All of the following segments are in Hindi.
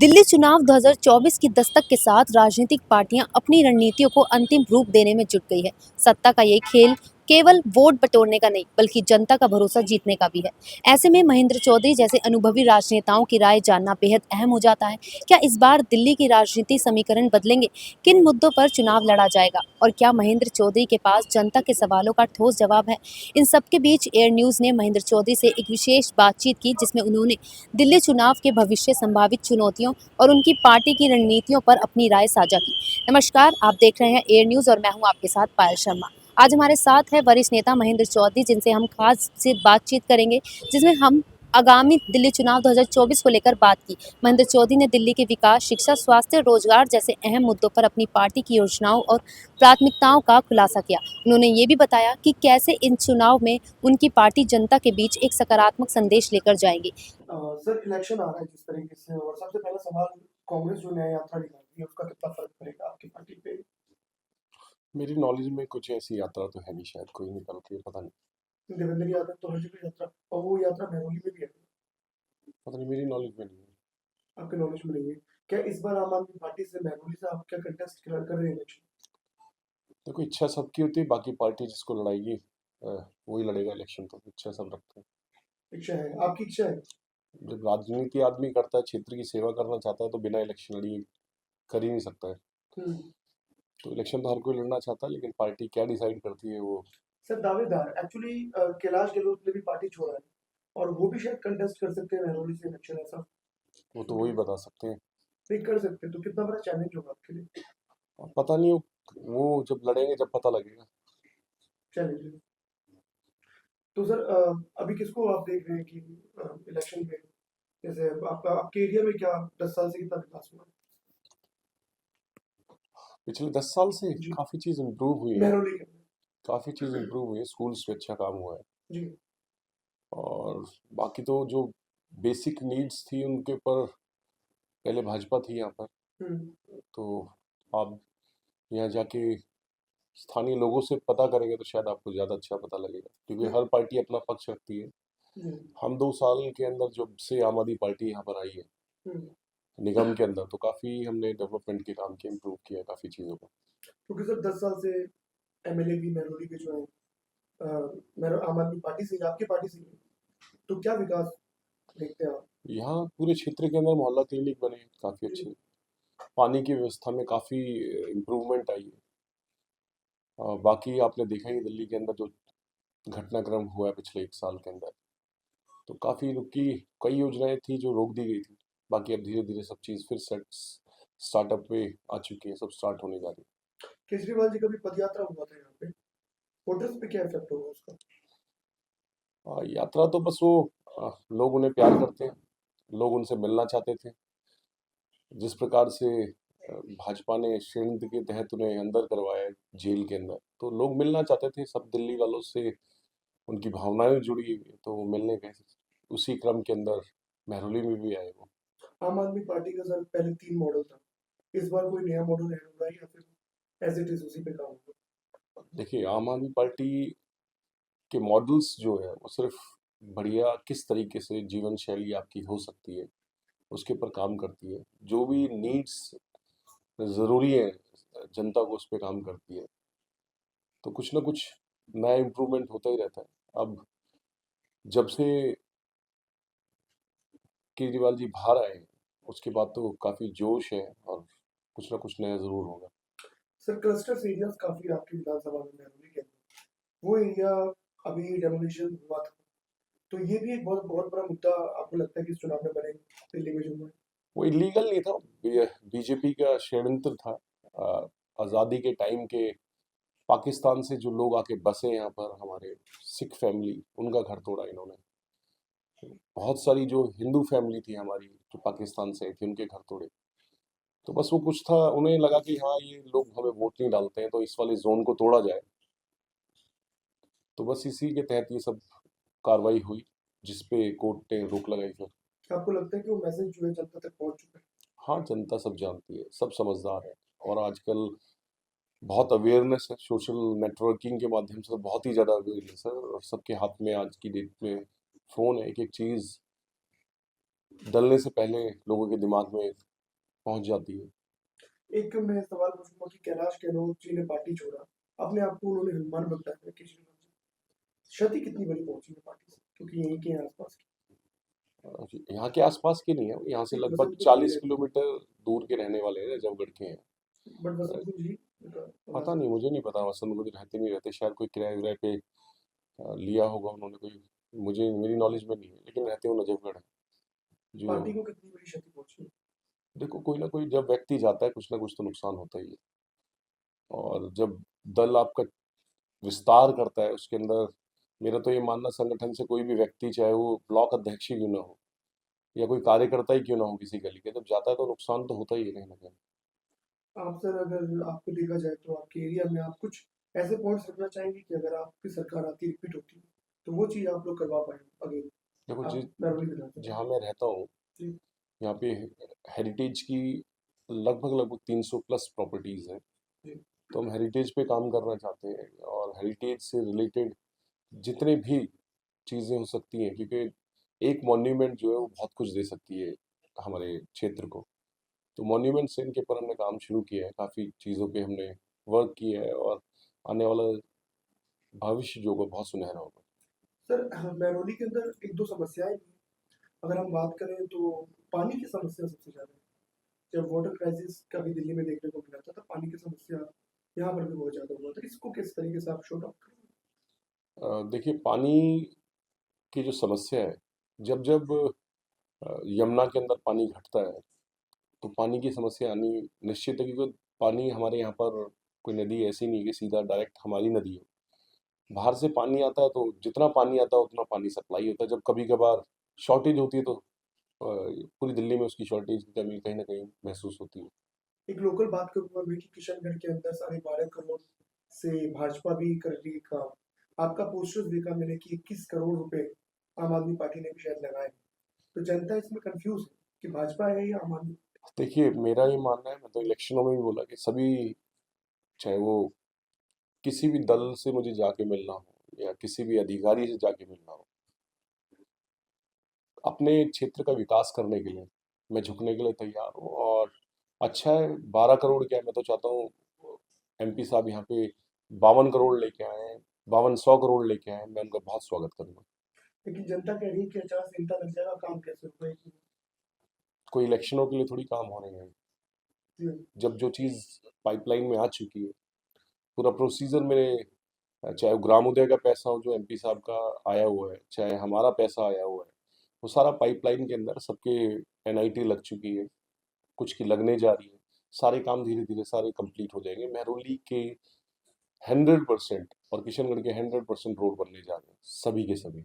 दिल्ली चुनाव 2024 की दस्तक के साथ राजनीतिक पार्टियां अपनी रणनीतियों को अंतिम रूप देने में जुट गई है। सत्ता का ये खेल केवल वोट बटोरने का नहीं बल्कि जनता का भरोसा जीतने का भी है। ऐसे में महेंद्र चौधरी जैसे अनुभवी राजनेताओं की राय जानना बेहद अहम हो जाता है। क्या इस बार दिल्ली की राजनीति समीकरण बदलेंगे? किन मुद्दों पर चुनाव लड़ा जाएगा और क्या महेंद्र चौधरी के पास जनता के सवालों का ठोस जवाब है? इन सबके बीच एयर न्यूज ने महेंद्र चौधरी से एक विशेष बातचीत की, जिसमें उन्होंने दिल्ली चुनाव के भविष्य, संभावित चुनौतियों और उनकी पार्टी की रणनीतियों पर अपनी राय साझा की। नमस्कार, आप देख रहे हैं एयर न्यूज और मैं हूं आपके साथ पायल शर्मा। आज हमारे साथ है वरिष्ठ नेता महेंद्र चौधरी, जिनसे हम खास से बातचीत करेंगे, जिसमें हम आगामी दिल्ली चुनाव 2024 को लेकर बात की। महेंद्र चौधरी ने दिल्ली के विकास, शिक्षा, स्वास्थ्य, रोजगार जैसे अहम मुद्दों पर अपनी पार्टी की योजनाओं और प्राथमिकताओं का खुलासा किया। उन्होंने ये भी बताया कि कैसे इन चुनाव में उनकी पार्टी जनता के बीच एक सकारात्मक संदेश लेकर जाएगी। सर, इलेक्शन आ रहा है जिस तरीके से, और सबसे पहला सवाल, कांग्रेस जो न्याय यात्रा निकाल रही है उसका कितना फर्क पड़ेगा आपकी पार्टी पे? मेरी नॉलेज में कुछ ऐसी यात्रा तो है नहीं, शायद कोई निकल रही है, पता नहीं। देवेंद्र यादव तो हर जगह यात्रा, और वो यात्रा महरौली में भी है। पता नहीं, मेरी नॉलेज में नहीं है। आपके नॉलेज में नहीं है क्या? इस बार आम आदमी पार्टी से, महरौली से आप क्या कंटेस्ट कर रहे हैं इलेक्शन? देखो, इच्छा सबकी होती है, बाकी पार्टी जिसको लड़ाएगी वही लड़ेगा इलेक्शन। तो इच्छा सब रखते हैं। इच्छा है, आपकी इच्छा है? जब राजनीति आदमी करता है, क्षेत्र की सेवा करना चाहता है, तो बिना इलेक्शन लड़िए कर ही नहीं सकता है। हम्म। तो इलेक्शन तो हर कोई लड़ना चाहता है, लेकिन पार्टी क्या डिसाइड करती है वो। सर, दावेदार एक्चुअली कैलाश गहलोत ने भी पार्टी छोड़ा है, और वो भी शायद कंटेस्ट कर सकते हैं महरौली से इलेक्शन, ऐसा वो तो सुना वही है। बता सकते हैं। नहीं कर सकते तो कितना बड़ा चैलेंज होगा आपके लिए? और पता नहीं, वो जब लड़ेंगे जब पता लगेगा। चैलेंज। तो सर, अभी किसको आप देख रहे हैं कि इलेक्शन में, जैसे आपका, आपके एरिया में क्या 10 साल से कितना विकास हुआ पिछले 10 साल से जी काफी चीज इम्प्रूव हुई है। महरौली के अंदर? काफी चीज इम्प्रूव हुई है, स्कूल्स पे अच्छा काम हुआ है। जी। और बाकी तो जो बेसिक नीड्स थी उनके ऊपर पहले भाजपा थी यहाँ पर। हम्म। तो आप यहाँ जाके स्थानीय लोगों से पता करेंगे तो शायद आपको ज़्यादा अच्छा पता लगेगा, क्योंकि तो हर पार्टी अपना पक्ष रखती है। जी। हम 2 साल के अंदर जब से आम आदमी पार्टी यहाँ पर आई है हम्म। निगम के अंदर, तो काफ़ी हमने डेवलपमेंट के काम किए, इम्प्रूव किया काफ़ी चीज़ों को। क्योंकि सर 10 साल से एमएलए भी महरौली के जो है, आम आदमी पार्टी से ही, आपकी पार्टी से ही है। तो क्या विकास देखते हैं आप? यहाँ पूरे क्षेत्र के अंदर मोहल्ला क्लिनिक बने, काफ़ी जी। अच्छे। पानी की व्यवस्था में काफ़ी इम्प्रूवमेंट आई है। बाकी आपने देखा ही दिल्ली के अंदर जो घटनाक्रम हुआ है पिछले 1 साल के अंदर, तो काफ़ी रुकी। कई योजनाएं थी जो रोक दी गई थी। बाकी अब धीरे धीरे सब चीज़ फिर सेट स्टार्टअप पे आ चुकी है, सब स्टार्ट होने जा रही केजरीवाल जी का भी पदयात्रा हुआ था यहाँ पे, वोटर्स पे क्या इफेक्ट होगा उसका? है। यात्रा तो बस वो लोग उन्हें प्यार करते हैं, लोग उनसे मिलना चाहते थे। जिस प्रकार से भाजपा ने षड्यंत्र के तहत उन्हें अंदर करवाया जेल के अंदर, तो लोग मिलना चाहते थे, सब दिल्ली वालों से उनकी भावनाएं जुड़ी हुई है, तो वो मिलने गए। उसी क्रम के अंदर महरौली में भी आए वो। आम आदमी पार्टी का सर पहले 3 मॉडल था, इस बार कोई नया मॉडल ऐड होगा या फिर एज इट इज उसी पे काम होगा? देखिए, आम आदमी पार्टी के मॉडल्स जो है वो सिर्फ बढ़िया किस तरीके से जीवन शैली आपकी हो सकती है उसके ऊपर काम करती है। जो भी नीड्स ज़रूरी है जनता को, उस पर काम करती है। तो कुछ ना कुछ नया इम्प्रूवमेंट होता ही रहता है। अब जब से केजरीवाल जी बाहर आए उसके बाद तो काफ़ी जोश है, और कुछ ना कुछ नया ज़रूर होगा। सर, क्लस्टर्स एरियाज काफी आपकी विधानसभा में महरौली के अंदर, वो एरिया अभी डेमोलिशन हुआ था, तो ये भी एक बहुत बहुत बड़ा मुद्दा आपको लगता है कि इस चुनाव में बने दिल्ली में जो हुआ है? वो इलीगल नहीं था, बीजेपी का षड्यंत्र था। आज़ादी के टाइम के पाकिस्तान से जो लोग आके बसे यहाँ पर, हमारे सिख फैमिली, उनका घर तोड़ा इन्होंने। बहुत सारी जो हिंदू फैमिली थी हमारी जो पाकिस्तान से आई थी, उनके घर तोड़े। तो बस वो कुछ था, उन्हें लगा कि हाँ, ये लोग हमें वोट नहीं डालते हैं, तो इस वाले जोन को तोड़ा जाए। तो बस इसी के तहत ये सब कार्रवाई हुई, जिसपे कोर्ट ने रोक लगाई फिर। आपको लगता है कि वो मैसेज जो है जनता तक पहुंच चुका है? हाँ, जनता सब जानती है, सब समझदार है। और आजकल बहुत अवेयरनेस है, सोशल नेटवर्किंग के माध्यम से बहुत ही ज़्यादा अवेयरनेस है, और सबके हाथ में आज की डेट में फ़ोन है। एक एक चीज़ डलने से पहले लोगों के दिमाग में पहुंच जाती है। एक मैं सवाल पूछूंगा कि कैलाश गहलोत जी ने पार्टी छोड़ा, अपने आप को उन्होंने हनुमान बताया केजरीवाल जी, क्षति कितनी बड़ी पहुंची है पार्टी से, क्योंकि यहीं के हैं आसपास यहाँ के आसपास के नहीं है, यहाँ से के लगभग वसंत कुंज भी 40 है, किलोमीटर दूर के रहने वाले हैं, रजबगढ़ के हैं। बट अ, वसंत कुंज ही पता नहीं, मुझे नहीं पता वसंत कुछ रहते नहीं रहते, शायद कोई किराए विराए पे लिया होगा उन्होंने कोई, मुझे मेरी नॉलेज में नहीं है, लेकिन रहते हो नजफगढ़ है जो। पार्टी को कितनी बड़ी क्षति पहुंची है। देखो कोई ना कोई जब व्यक्ति जाता है कुछ ना कुछ तो नुकसान होता ही है, और जब दल आपका विस्तार करता है उसके अंदर, मेरा तो ये मानना संगठन से कोई भी व्यक्ति चाहे वो ब्लॉक अध्यक्ष ही क्यों ना हो या कोई कार्यकर्ता ही क्यों ना हो किसी गली के, जब जाता है तो नुकसान तो होता ही है कहीं ना कहीं। आप सर, अगर आपको देखा जाए तो आपके एरिया में आप कुछ ऐसे पॉइंट्स रखना चाहेंगे कि अगर आपकी सरकार आती रिपीट होती है तो वो चीज आप लोग करवा पाए अगेन, देखो आप जिस नरवली विधानसभा जहाँ मैं रहता हूँ जी यहाँ पे हेरिटेज की लगभग लगभग 300 प्लस प्रॉपर्टीज हैं। जी तो हम हेरिटेज पे काम करना चाहते हैं, और हेरिटेज से रिलेटेड जितने भी चीज़ें हो सकती हैं, क्योंकि एक मॉन्यूमेंट जो है वो बहुत कुछ दे सकती है हमारे क्षेत्र को। तो मॉन्यूमेंट से इनके ऊपर हमने काम शुरू किया है, काफ़ी चीज़ों पे हमने वर्क किया है, और आने वाला भविष्य जो होगा बहुत सुनहरा होगा। सर, महरौली के अंदर एक दो समस्याएं भी हैं। अगर हम बात करें तो पानी की समस्या सबसे ज्यादा है। जब वाटर क्राइसिस का भी दिल्ली में देखने को मिला था तो पानी की समस्या यहाँ पर भी बहुत ज्यादा हुआ था। इसको किस तरीके से आप शोट आउट करेंगे। देखिए पानी की जो समस्या है, जब जब यमुना के अंदर पानी घटता है तो पानी की समस्या आनी निश्चित है, क्योंकि पानी हमारे यहाँ पर कोई नदी ऐसी नहीं है कि सीधा डायरेक्ट हमारी नदी है। बाहर से पानी आता है, तो जितना पानी आता है उतना पानी सप्लाई होता है। जब कभी कभार शॉर्टेज होती है तो पूरी दिल्ली में उसकी शॉर्टेज की कमी कहीं ना कहीं महसूस होती है। एक लोकल बात करूंगा मैं कि किशनगढ़ के अंदर 12.5 करोड़ से भाजपा भी कर रही है काम। आपका पोस्टर देखा मैंने कि 21 करोड़ रुपए आम आदमी पार्टी ने भी शायद लगाए। तो जनता इसमें कंफ्यूज है कि भाजपा है या आम आदमी। देखिए मेरा ये मानना है, मैं तो इलेक्शनों में भी बोला कि सभी, चाहे वो किसी भी दल से मुझे जाके मिलना हो या किसी भी अधिकारी से जाके मिलना हो, अपने क्षेत्र का विकास करने के लिए मैं झुकने के लिए तैयार हूँ। और अच्छा है, 12 करोड़ क्या है, मैं तो चाहता हूँ एमपी साहब यहाँ पे 52 करोड़ लेके आए हैं, 5200 करोड़ लेके आए हैं, मैं उनका बहुत स्वागत करूंगा। लेकिन जनता कह रही है कि आचार संहिता लग जाएगा, काम कैसे होगा। कोई इलेक्शनों के लिए थोड़ी काम हो रहे हैं, जब जो चीज़ पाइपलाइन में आ चुकी है, पूरा प्रोसीजर मेरे, चाहे वो ग्रामोदय का पैसा हो जो एमपी साहब का आया हुआ है, चाहे हमारा पैसा आया हुआ है, वो सारा पाइपलाइन के अंदर सबके एनआईटी लग चुकी है, कुछ की लगने जा रही है। सारे काम धीरे धीरे सारे कंप्लीट हो जाएंगे। महरौली के 100% और किशनगढ़ के 100% रोड बनने जा रहे हैं, सभी के सभी।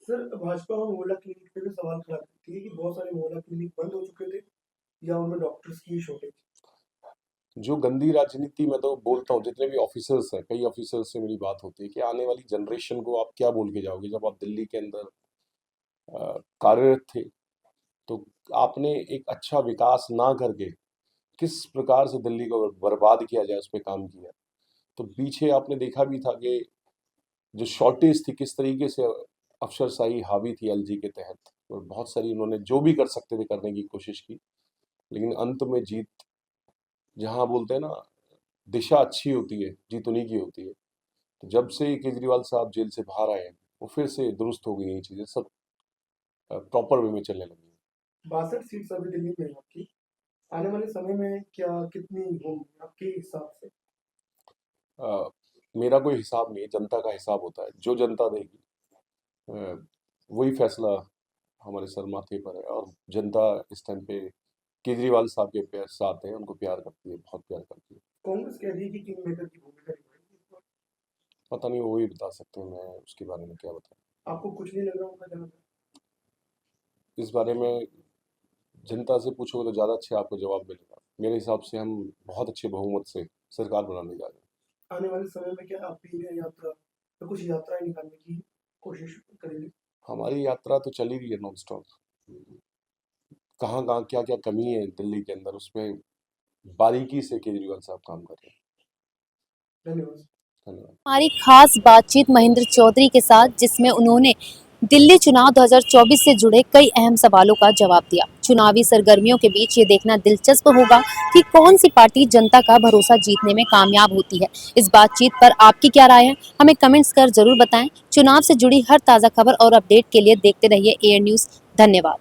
सर, भाजपा और मोहल्ला क्लिनिक पे भी सवाल खड़ा करती है कि बहुत सारे मोहल्ला क्लिनिक बंद हो चुके थे या उनमें डॉक्टर्स की शॉर्टेज। जो गंदी राजनीति, मैं तो बोलता हूँ जितने भी ऑफिसर्स हैं, कई ऑफिसर्स से मेरी बात होती है कि आने वाली जनरेशन को आप क्या बोल के जाओगे, जब आप दिल्ली के अंदर कार्यरत थे तो आपने एक अच्छा विकास ना करके किस प्रकार से दिल्ली को बर्बाद किया जाए उस पर काम किया। तो पीछे आपने देखा भी था कि जो शॉर्टेज थी किस तरीके से अफसरशाही हावी थी एलजी के तहत, और बहुत सारी उन्होंने जो भी कर सकते थे करने की कोशिश की, लेकिन अंत में जीत, जहाँ बोलते हैं ना दिशा अच्छी होती है जीत उन्हीं की होती है। तो जब से केजरीवाल साहब जेल से बाहर आए हैं वो फिर से दुरुस्त हो गई ये चीज़ें, सब प्रॉपर वे में चलने लगी 62 सीट्स अभी दिल्ली में है आपकी। आने वाले समय में क्या कितनी होंगी आपके हिसाब से। हैं। मेरा कोई हिसाब नहीं है, जनता का हिसाब होता है, जो जनता देगी अ, वही फैसला हमारे सर माथे पर है। और जनता इस टाइम पे केजरीवाल साहब के प्यार साथ है, उनको प्यार करती है, बहुत प्यार करती है। कांग्रेस कह रही है कि किंग मेकर की भूमिका निभाएगी इस बार। पता नहीं, वो ही बता सकते हैं, मैं उसके बारे में क्या बताऊं। आपको कुछ नहीं लग रहा होगा जहाँ तक। इस बारे में जनता से पूछोगे तो ज़्यादा अच्छे आपको जवाब मिलेगा। मेरे हिसाब से हम बहुत अच्छे बहुमत से सरकार बनाने जा रहे हैं। आने वाले समय में क्या आप भी ये यात्रा या कुछ यात्राएं निकालने की कोशिश करेंगे। हमारी यात्रा तो चली रही है नॉन स्टॉप, कहाँ कहाँ क्या क्या कमी है दिल्ली के अंदर उसमें बारीकी से केजरीवाल साहब काम कर रहे हैं। धन्यवाद। धन्यवाद। हमारी खास बातचीत महेंद्र चौधरी के साथ, जिसमें उन्होंने दिल्ली चुनाव 2024 से जुड़े कई अहम सवालों का जवाब दिया। चुनावी सरगर्मियों के बीच ये देखना दिलचस्प होगा कि कौन सी पार्टी जनता का भरोसा जीतने में कामयाब होती है। इस बातचीत पर आपकी क्या राय है, हमें कमेंट्स कर जरूर बताएं। चुनाव से जुड़ी हर ताजा खबर और अपडेट के लिए देखते रहिए एएन न्यूज। धन्यवाद।